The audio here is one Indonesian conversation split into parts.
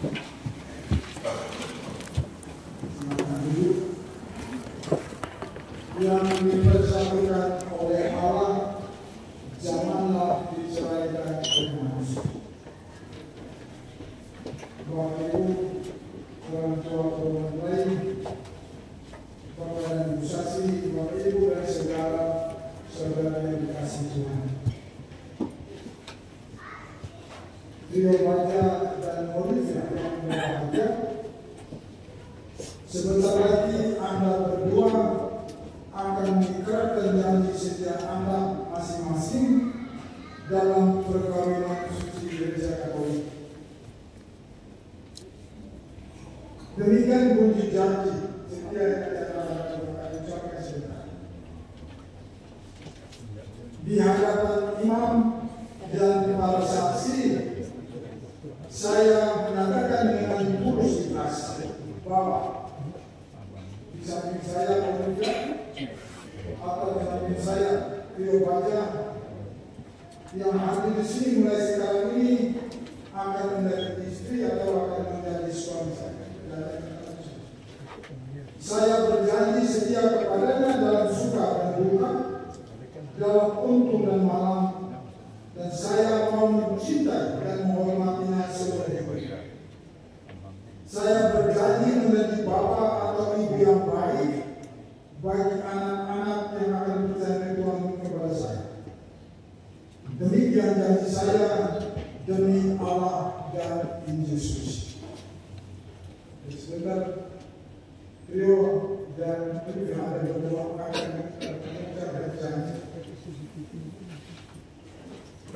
Yang dipersatukan oleh Allah, janganlah diceraikan oleh manusia. Bapak Ibu, orang tua perempuan lain, Bapak dan Ibu Saksi, Bapak Ibu dan saudara yang dikasih Tuhan. Trio Baja dan Olivia yang berbahagia, sebentar lagi Anda berdua akan mengikrarkan janji setia Anda masing-masing dalam perkawinan suci Gereja Katolik. Demikian bunyi janji setia yang akan ucapkan sebentar. Di hadapan imam dan para saksi, saya menyatakan dengan tulus ikhlas bahwa di samping saya Olivia atau di samping saya Trio Baja yang hadir di sini mulai sekarang ini akan menjadi istri atau akan menjadi suami saya. Saya berjanji setia kepadanya dalam suka dan duka, dalam untung dan malam, dan saya mau mencintai dan menghormatinya sebagai. Saya berjanji menjadi bapak atau ibu yang baik bagi anak-anak yang akan percaya Tuhan kepada saya. Demikian janji saya demi Allah dan Injil Yesus. Sebentar, Trio dan Olivia ada berdua akan mengucapkan janji.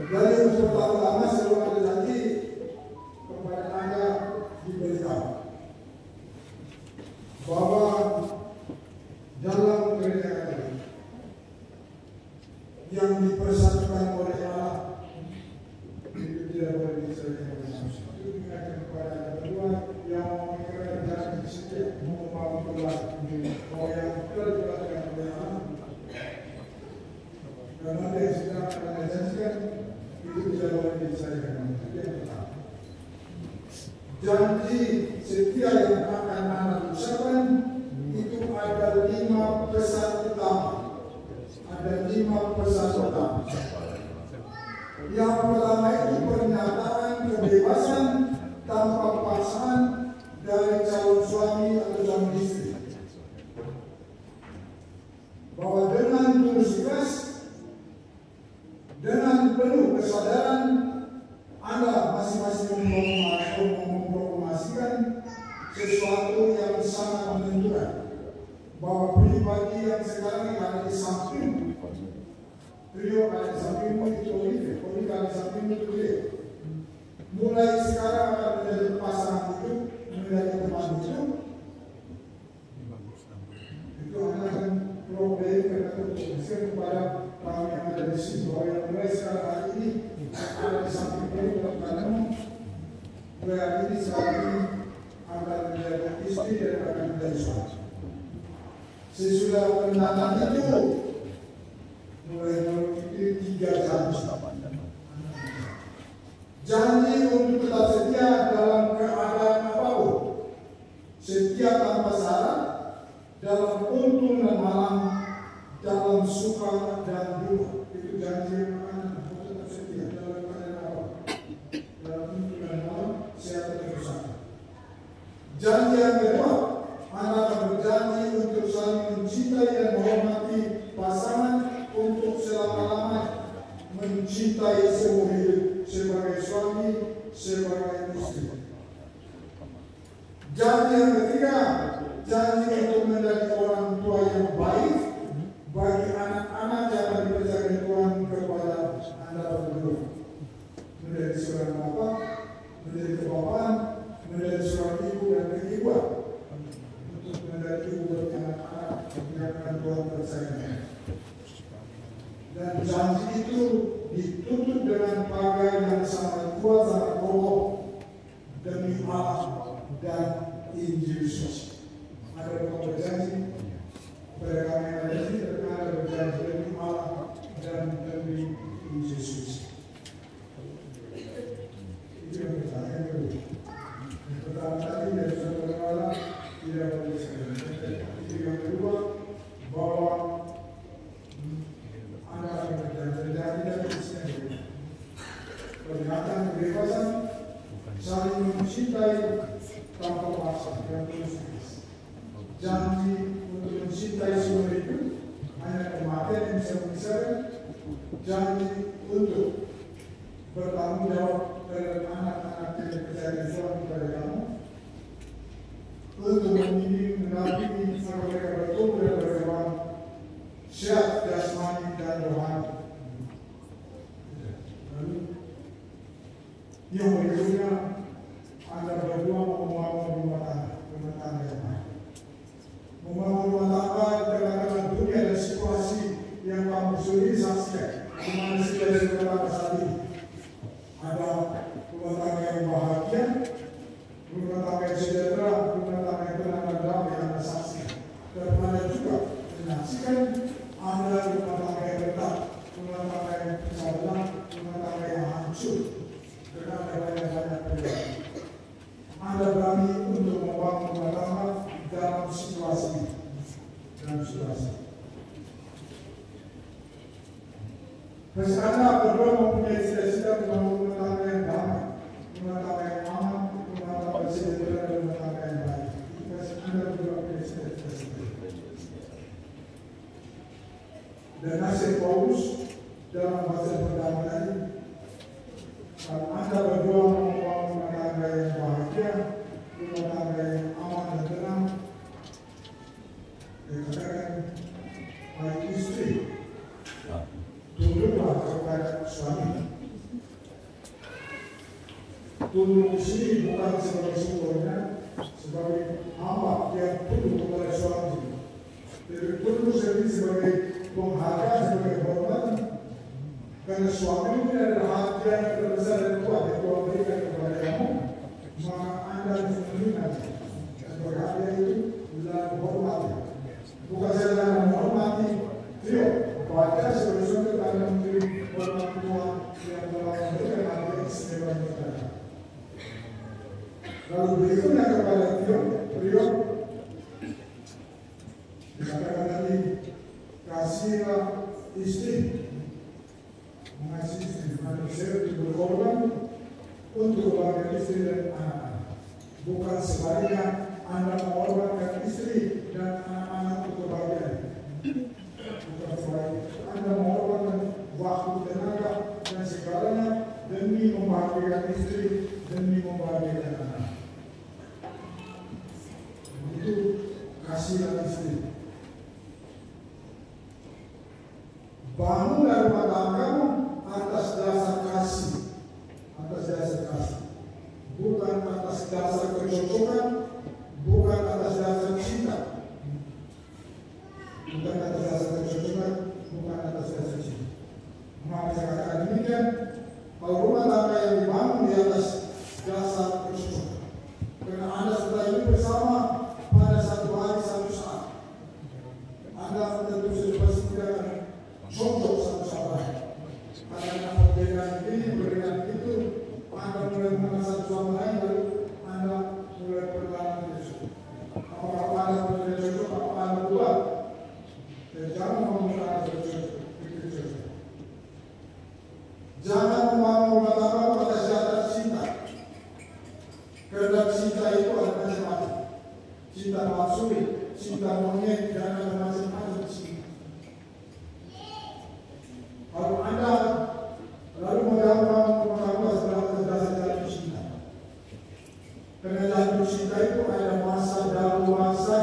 Dari untuk pertama sebelum ada janji kepada Anda diberitahu bahwa dalam Gereja Katolik yang dipersatukan oleh Allah itu tidak boleh diceraikan oleh manusia. Itu diingatkan kepada Anda berdua yang mengikrarkan janji setia mau berlaku bahwa yang telah diperhatikan oleh Allah dan nanti yang sudah akan dijanjikan itu tidak boleh diceraikan. Itu yang pertama. Janji setia yang akan Anda ucapkan itu ada 5 pesan utama. Ada 5 pesan utama. Yang pertama itu pernyataan kebebasan tanpa paksaan dari calon suami atau calon istri. Bahwa dengan tulus ikhlas, dengan penuh kesadaran, Anda masing-masing memproklamasikan sesuatu yang sangat menentukan bahwa pribadi yang sekarang ini ada di samping Trio, ada di sampingmu itu Olivia ada di sampingmu itu Trio. Mulai sekarang akan menjadi pasangan hidup, menjadi teman hidup. Itu akan problem karena kepada kami yang ada di sini bahwa yang mulai sekarang hari ini ada di samping Trio dalam kamu. Mulai hari ini sekarang ini akan menjadi istri dan akan menjadi suami. Sesudah pernyataan itu mulai mengikuti 3 janji. Janji untuk tetap setia dalam keadaan apapun, setia tanpa syarat, dalam untung dan malam, dalam suka dan duka. Itu janji yang akan tetap setia dalam keadaan apapun, dalam untung dan malam, sehat dan usaha. Janji yang kedua, Anda akan berjanji untuk saling mencintai dan menghormati pasangan untuk selama-lamanya, mencintai seumur hidup sebagai suami, sebagai istri. Janji yang ketiga, janji untuk menjadi orang tua yang baik bagi anak-anak yang akan dipercayakan Tuhan kepada Anda berdua. Menjadi seorang bapak, menjadi kebapaan, menjadi seorang ibu dan keibuan, untuk menjadi ibu bagi anak-anak yang akan Tuhan percayakan. Dan janji itu ditutup dengan pagar yang sangat kuat, sangat kokoh demi Allah dan Injil Yesus. Ada yang berjanji pada kami yang ada di sini, ada berjanji demi Allah dan demi Injil Yesus. mencintai tanpa paksa yang tulus. Janji untuk mencintai seumur hidup hanya kematian yang bisa memisahkan. Janji untuk bertanggung jawab terhadap anak-anak yang dipercayakan Tuhan kepada kamu, untuk mendidik, mendampingi sampai mereka bertumbuh dan berkembang sehat jasmani dan rohani. Lalu yang berikutnya, Anda berdua membangun rumah tangga yang baik. Membangun rumah tangga di tengah-tengah dunia dan situasi yang kamu sendiri saksikan. Di mana situasi rumah tangga saat ini? Ada rumah tangga yang bahagia, rumah tangga yang sejahtera, rumah tangga yang tenang dan damai yang Anda saksikan. Dan Anda juga menyaksikan ada rumah tangga yang retak, rumah tangga yang salah, rumah tangga yang hancur. Karena ada banyak-banyak perbedaan. Anda berani untuk membangun rumah tangga dalam situasi ini. Meski Anda berdua mempunyai cita-cita membangun rumah tangga yang damai, rumah tangga yang aman, rumah tangga sejahtera dan rumah tangga yang baik. Meski Anda berdua mempunyai cita-cita. Dan nasib Paulus dalam bahasa pertama tadi, kalau Anda berdua membangun rumah tangga yang bahagia, rumah tangga yang aman dan tenang, dia katakan, baik istri, tunduklah kepada suami. Tunduk di sini bukan sebagai sumbernya, sebagai hamba yang tunduk kepada suami. Jadi tunduk sendiri sebagai penghargaan, sebagai hormat. Karena suami itu adalah hak yang terbesar dan kuat yang Tuhan berikan kepada kamu, maka Anda harus menerima sebagai hak itu dalam hormati. Bukan saja dalam menghormati trio, bahkan sebagai suami Anda memberi hormat Tuhan yang telah memberikan hak yang istimewa kepada. Lalu berikutnya kepada trio dikatakan tadi, kasihlah istri. Mengasihi istri, manusia itu berkorban untuk kebahagiaan istri dan anak-anak. Bukan sebaliknya Anda mengorbankan istri dan anak-anak untuk kebahagiaan. Bukan sebaliknya Anda mengorbankan waktu, tenaga, dan segalanya demi membahagiakan istri, demi membahagiakan anak. Itu kasihlah istri. Bangunlah rumah tanggamu atas dasar kasih, bukan atas dasar kecocokan, bukan atas dasar cinta, bukan atas dasar kecocokan, bukan atas dasar cinta. Maka saya katakan demikian, kalau rumah tangga yang dibangun di atas dasar kecocokan, karena Anda sudah hidup bersama pada satu hari, satu saat, Anda tentu sudah pasti tidak akan cocok satu sama lain. Karena perbedaan ini, perbedaan itu, Anda mulai mengenal satu sama lain, lalu Anda mulai berlalu itu. Apakah Anda mulai cocok, apakah Anda buat? Jangan membangun Anda cocok. Jangan membangun rumah tangga pada dasar cinta. Karena cinta itu ada macam-macam. Cinta maksud, cinta monyet, dan macam-macam cinta. Kalau Anda lalu menggabungkan rumah tangga setelah dasar cinta, karena jatuh cinta itu ada masa daluarsa,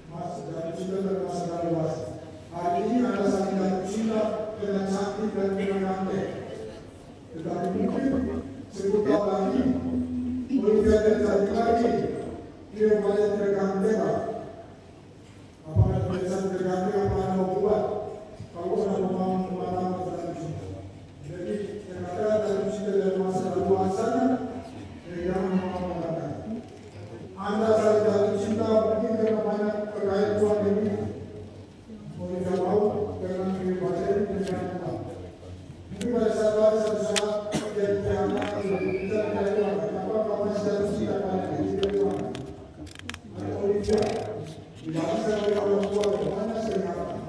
masa jatuh cinta dan masa daluarsa. Hari ini Anda saling jatuh cinta dengan sakit dan dengan rantai, tetapi mungkin 10 tahun lagi, Olivia terjadi lagi, dia banyak tergantung. Apakah terjadi tergantung apa Anda mau buat? Kalau Anda membangun rumah tangga dalam cinta, jadi terkadang dalam cinta dan masa daluarsanya, jangan membangun rumah tangga. Anda saling jatuh cinta mungkin karena banyak kekayaan Tuhan yang ini, mau tidak mau karena kehidupan dengan Tuhan. Mungkin pada satu saat dia diangkat, kita tidak Tuhan. Kenapa kamu jatuh cinta pada diri Tuhan? Ada Olivia, dibahas oleh orang tua yang banyak sekali harapan.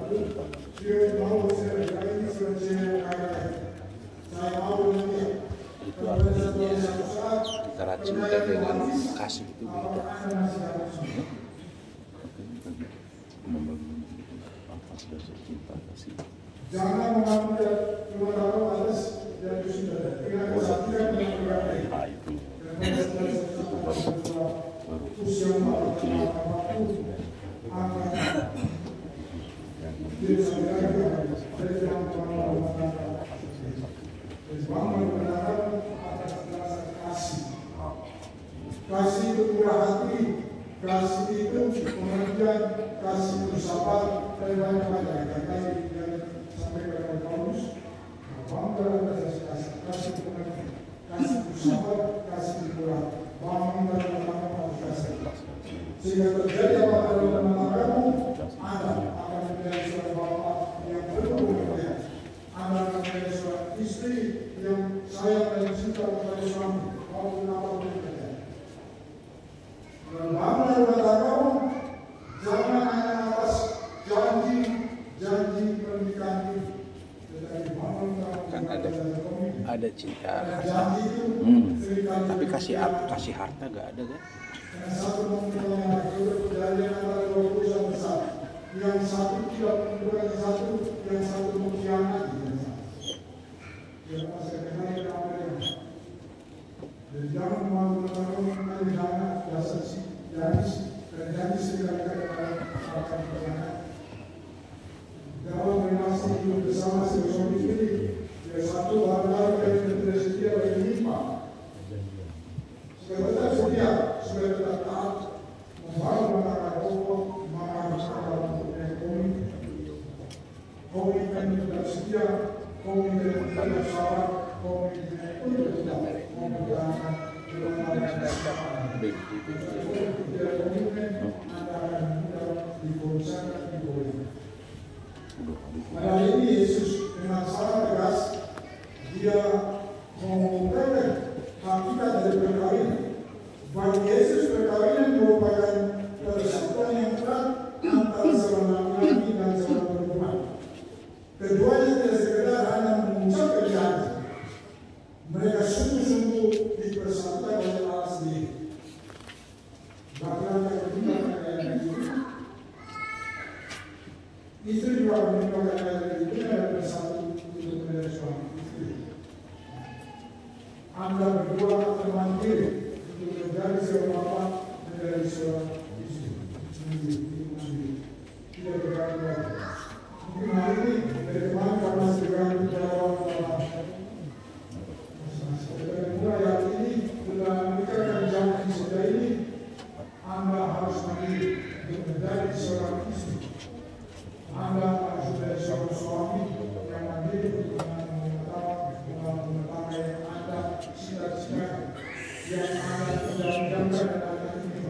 Dia mau saya ini sebenarnya saya mau dengan dia. Kalau ada satu saat antara cinta dengan kasih itu beda. Apa dasar cinta kasih? Jangan mengambil tahu atas yang sudah dengan kesatuan yang berbeda. Itu baru clear. Kasih itu murah hati, kasih itu pengertian, kasih itu sabar, dan banyak-banyak. Kasih yang sampai kepada Paulus, bangun dalam kasih itu pengertian, kasih itu sabar, kasih itu murah, bangun dalam tanggung kasih. Sehingga terjadi apa dalam rumah tanggamu, Anda akan menjadi seorang bapa yang penuh pengertian. Anda akan menjadi seorang istri yang sayang dan cinta kepada suami, maupun apapun yang terjadi. Dalam rumah tanggamu, jangan hanya atas janji pernikahan ini, tetapi bangun Kan ada cinta harta. Tapi kasih harta gak ada kan? Yang satu mempunyai perjanjian antara dua perusahaan besar, yang satu tidak mengumpulkan satu, yang satu mengkhianati yang satu. Yang masih kenal dengan mereka. Dan jangan menggunakan dana dasar janji sekali-kali akan perjalanan. Dalam relasi hidup bersama suami istri, yang satu benar-benar yang tidak setia bagi lima. Supaya tetap setia, supaya tetap taat, membangun masyarakat pokok, masyarakat komitmen tetap setia, komitmen tetap sabar, komitmen untuk tidak mempertahankan pada ini Yesus dengan sangat tegas dia mengungkapkan hakikat dari perkawinan. Bagi Yesus perkawinan merupakan persatuan yang erat antara seorang laki-laki dan seorang perempuan. Keduanya tidak sekedar hanya mengucapkan janji, mereka sungguh-sungguh dipersatukan oleh Allah sendiri. Laki-laki bertingkah dengan itu, istri juga bertingkah dengan itu dan bersatu untuk menjadi suami istri. Anda berdua akan mandiri untuk menjadi seorang bapak, menjadi seorang istri. Tidak bergantung lagi. Mungkin hari ini dari kemarin karena segala jawab mulai hari ini sudah menikahkan zaman sudah ini, Anda harus mandiri untuk menjadi seorang istri. Anda harus menjadi seorang suami yang mandiri untuk mengetahui yang Anda cita-citakan, yang Anda idam-idamkan dan ini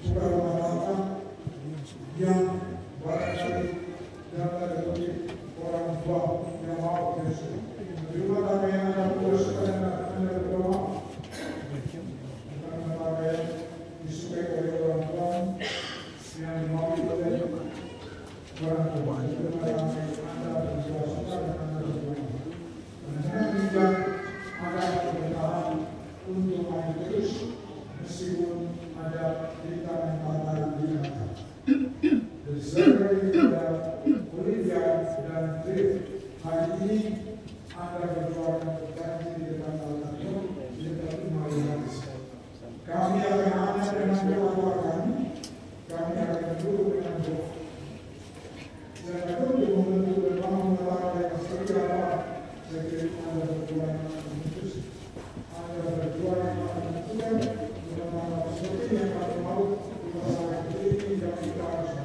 bukan rumah tangga yang barangkali dari orang tua yang mau Yesus. Di rumah tangga yang Anda putuskan dan Anda berdoa, bukan rumah tangga yang disukai oleh orang tua yang dimaui oleh orang tua. Di rumah tangga yang Anda berdoa dan Anda berdoa. Dan juga Anda bertahan untuk maju terus meskipun ada cerita yang patah di belakang. Dari pada Olivia dan Trip hari ini Anda berdoa dan berjanji di depan Allah di depan Maria. Kami akan hanya dengan doa kami akan duduk dengan doa. Jangan untuk membentuk dan membangun yang seperti apa seperti Anda berdoa yang akan memutus, Anda berdoa yang akan menentukan, dengan seperti yang akan mau di masalah ini yang kita harus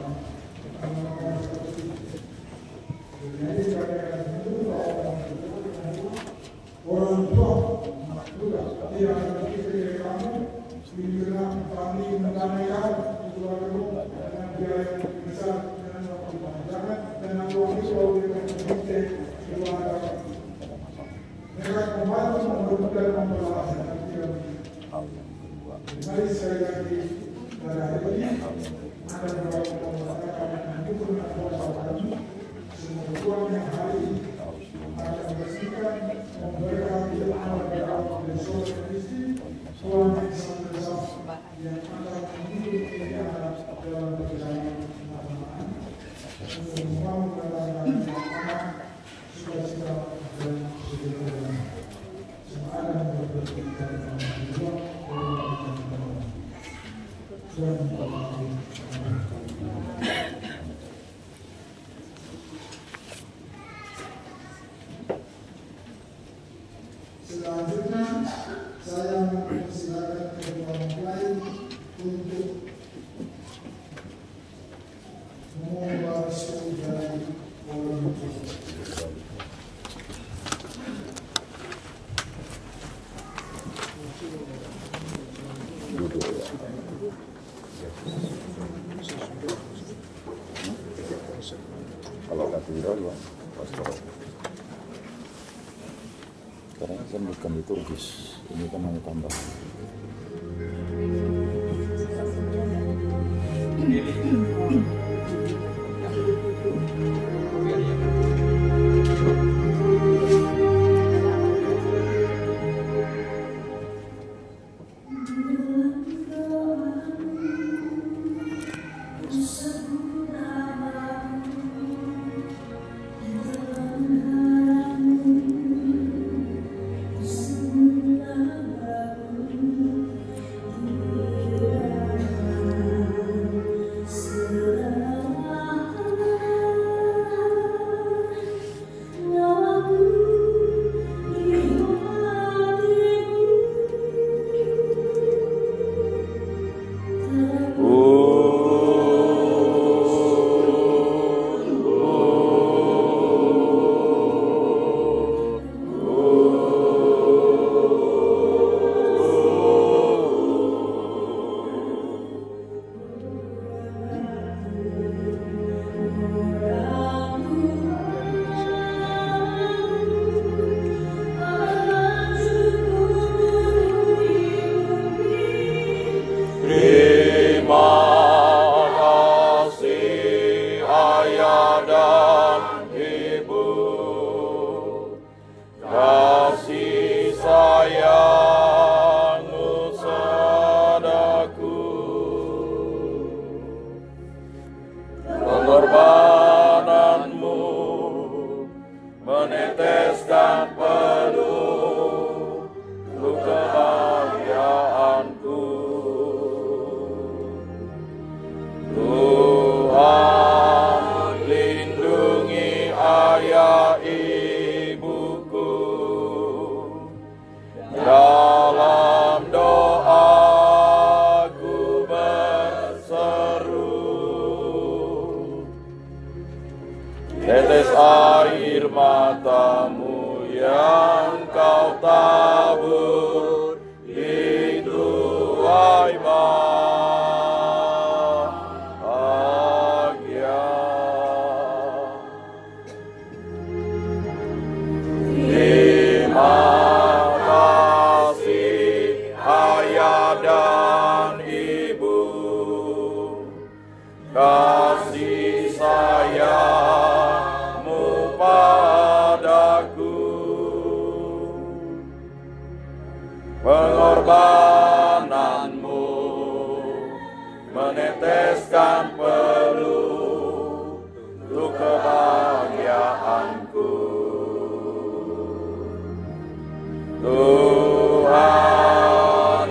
jadi kadang-kadang itu orang tua juga tidak berpikir kamu bila kami mendanai kamu keluarga dengan biaya yang besar dengan waktu panjang dan uang itu dengan berpikir keluarga mereka membantu mempermudah memperlahan mari sekali lagi pada hari ini Anda berdoa dan itu semua uang yang hari ini akan bersihkan memberkati anak-anak dan saudara istri Tuhan Selanjutnya saya mempersilakan ketua mempelai untuk mengubah restu dari orang tua. Kalau katedral ya pastoral. Sekarang kan bukan liturgis, ini kan hanya tambahan. Pengorbananmu meneteskan penuh untuk kebahagiaanku. Tuhan lindungi ayah ibuku dalam doaku berseru. Tetes air matamu yang kau tabur di tuai bahagia. Terima kasih ayah dan ibu, kasih sayangmu padaku, pengorbananmu meneteskan peluh untuk kebahagiaanku. Tuhan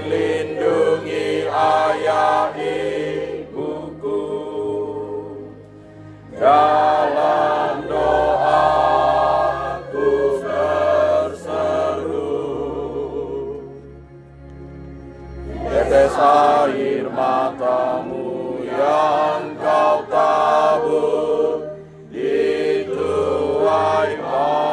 lindungi ayah ibuku dalam doaku berseru. Tetes air matamu yang kau tabur di tuai bahagia.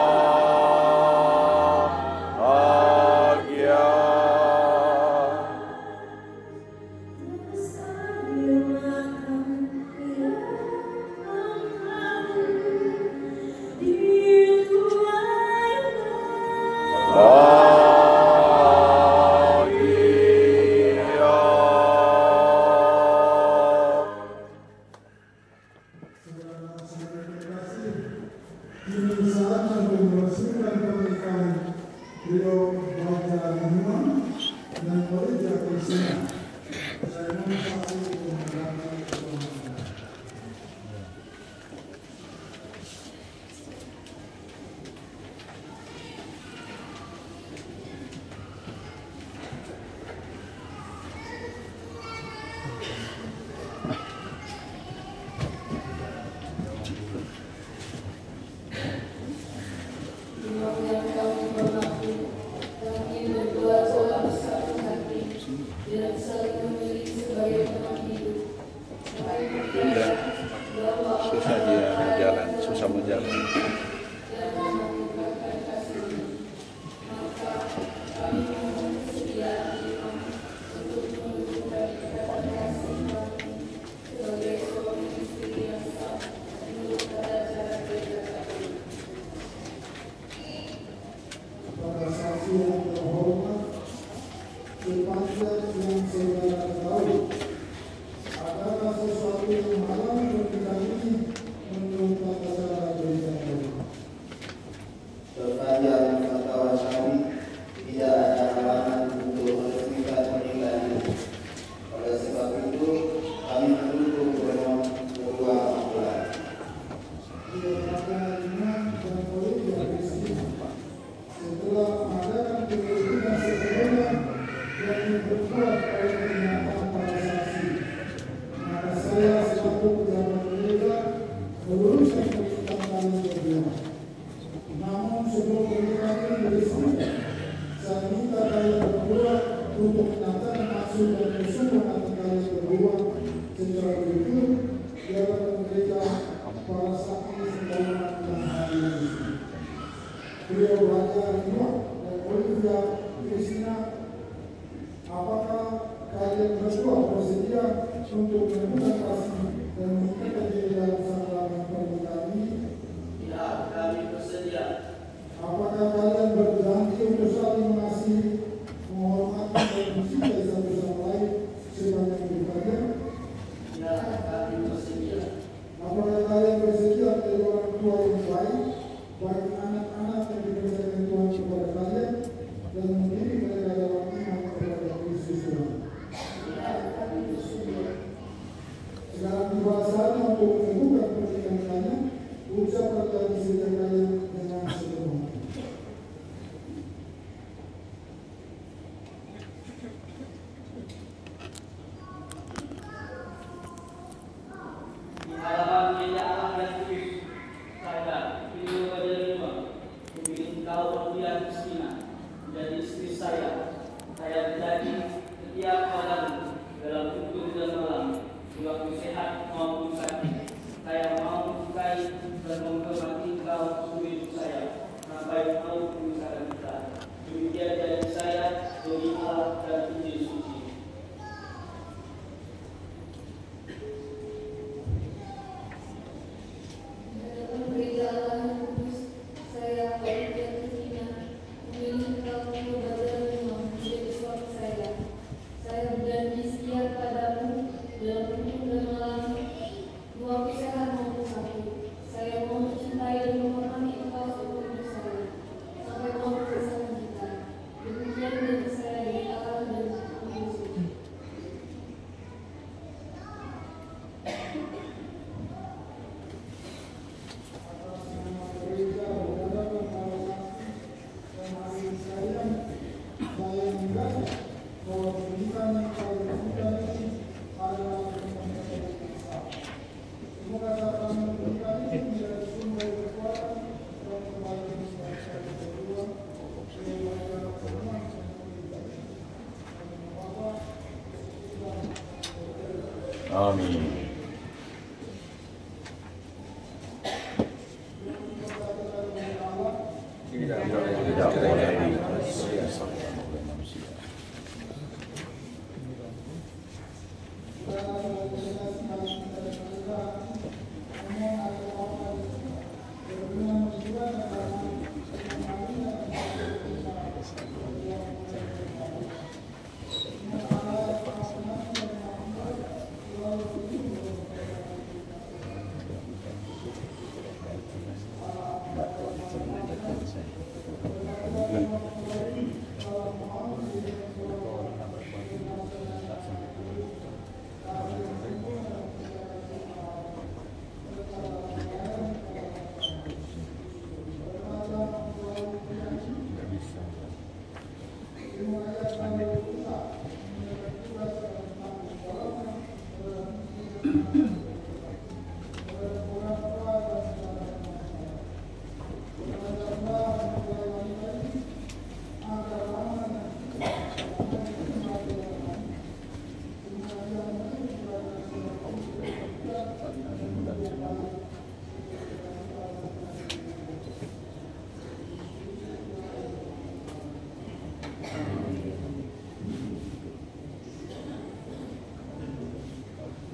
sepanjang yang saudara ketahui. Adakah sesuatu yang halang bagi kami menurut tata cara berita? Sepanjang pengetahuan kami, tidak ada halangan untuk meresmikan pernikahan ini. Oleh sebab itu, kami mendukung pemohon kedua mempelai. Setelah mengadakan penyelidikan sebelumnya yang diperkuat oleh pernyataan para saksi, maka saya selaku pejabat gereja meluruskan pernyataan kalian berdua. Namun sebelum pernyataan ini diresmikan, saya minta kalian berdua untuk menyatakan maksud dan kesungguhan hati kalian berdua secara jujur di hadapan gereja para saksi sembahyangan yang hadir di sini. Beliau Raja Rino dan Olivia Kristina, apakah kalian berdua bersedia untuk menemukan kasih dan mengikat diri dalam sakramen pernikahan ini? Ya, kami bersedia. Apakah kalian berjanji untuk saling mengasihi, menghormati dan mencintai satu sama lain sepanjang hidup kalian? Ya, kami bersedia. Apakah kalian bersedia menjadi orang tua yang baik bagi anak-anak yang dipercayakan Tuhan kepada kalian dan mendidik mereka dalam iman kepada Kristus Tuhan? Ya, kami bersedia. Sekarang tiba saatnya untuk menentukan pernikahan kalian. Ucapkan janji setia kalian dengan sepenuh hati. Di halaman meja Allah dan Kudus, saya, Rio Bajarima, memilih engkau Olivia Kristina menjadi istri saya. Saya berjanji setia padamu dalam tutur dan malam, di waktu sehat maupun sakit. Saya mau menyukai dan menghormati engkau seumur hidup saya sampai mau memisahkan kita. Demikian janji saya demi Allah dan Injil suci. Dalam gereja Allah yang kudus, saya Olivia Kristina memilih engkau Rio Bajarima menjadi suami saya. Saya berjanji setia padamu dalam tutur dan malam, di waktu sehat maupun sakit. Saya mau mencintai dan menghormati engkau seumur hidup saya sampai mau memisahkan kita. Demikian janji saya dari Allah dan Injil suci. Amin. Tidak boleh disesatkan oleh manusia.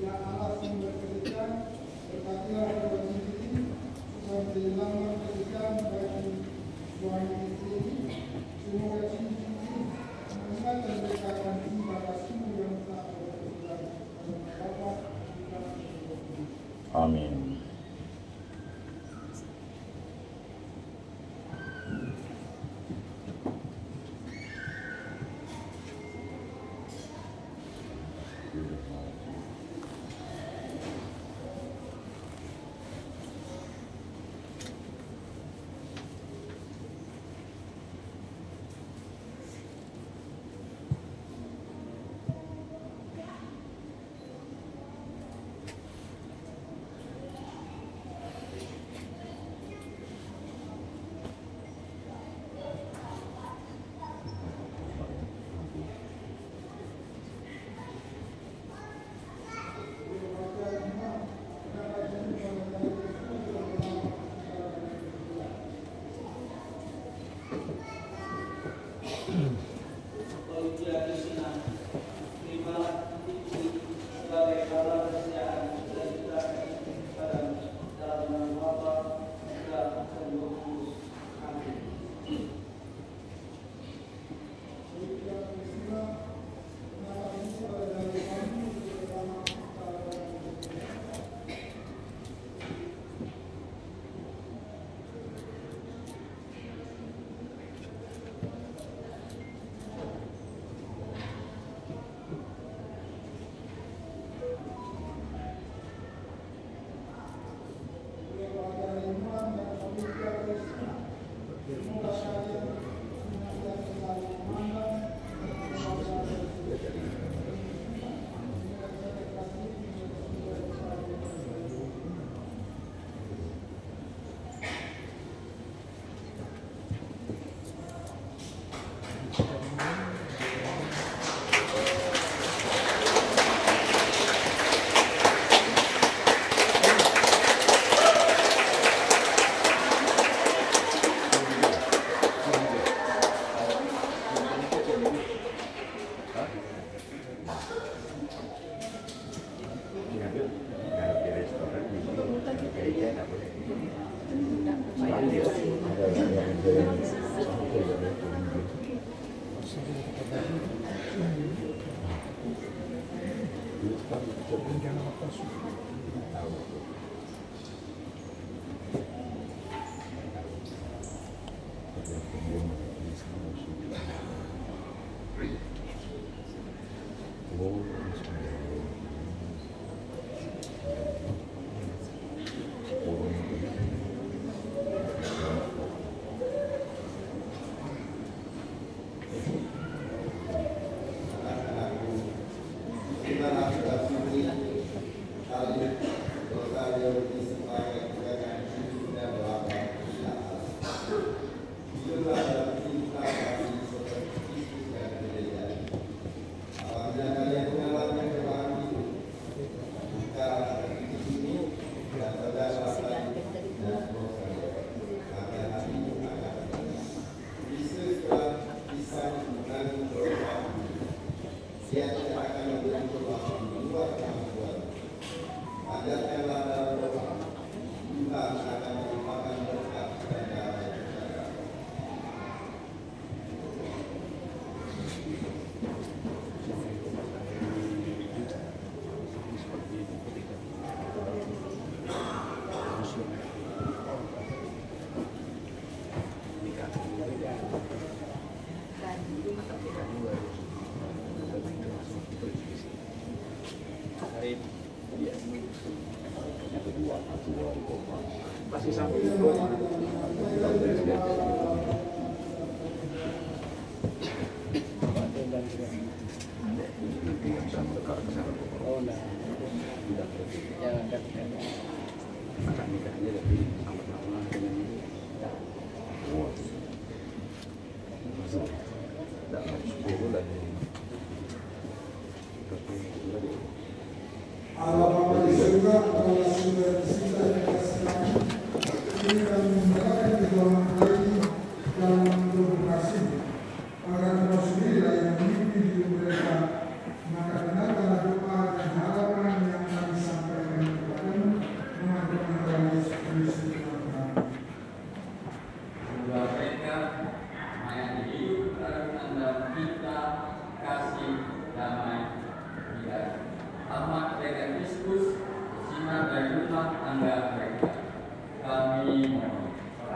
Ya Allah,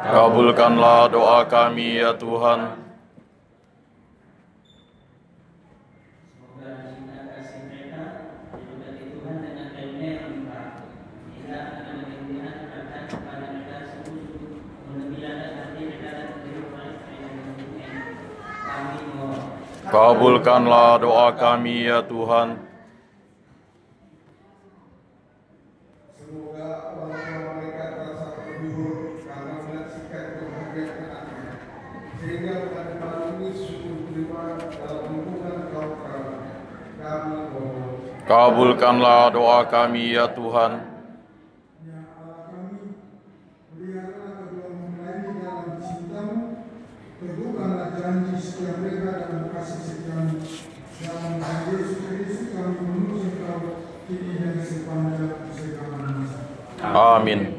Kabulkanlah doa kami ya Tuhan. Semoga cinta kasih mereka Kabulkanlah doa kami ya Tuhan. Semoga orang tua mereka terasa terhibur karena menyaksikan kebahagiaan anaknya, sehingga pada malam ini syukur terima dalam lingkungan kaum kerabat. Kami mohon. Kabulkanlah doa kami ya Tuhan. Ya Allah kami, peliharalah kedua mempelai ini dalam cintamu, teguhkanlah janji setia mereka dalam kasih setiamu. Dalam nama Yesus Kristus kami menuju Engkau kini dan sepanjang segala masa. Amin.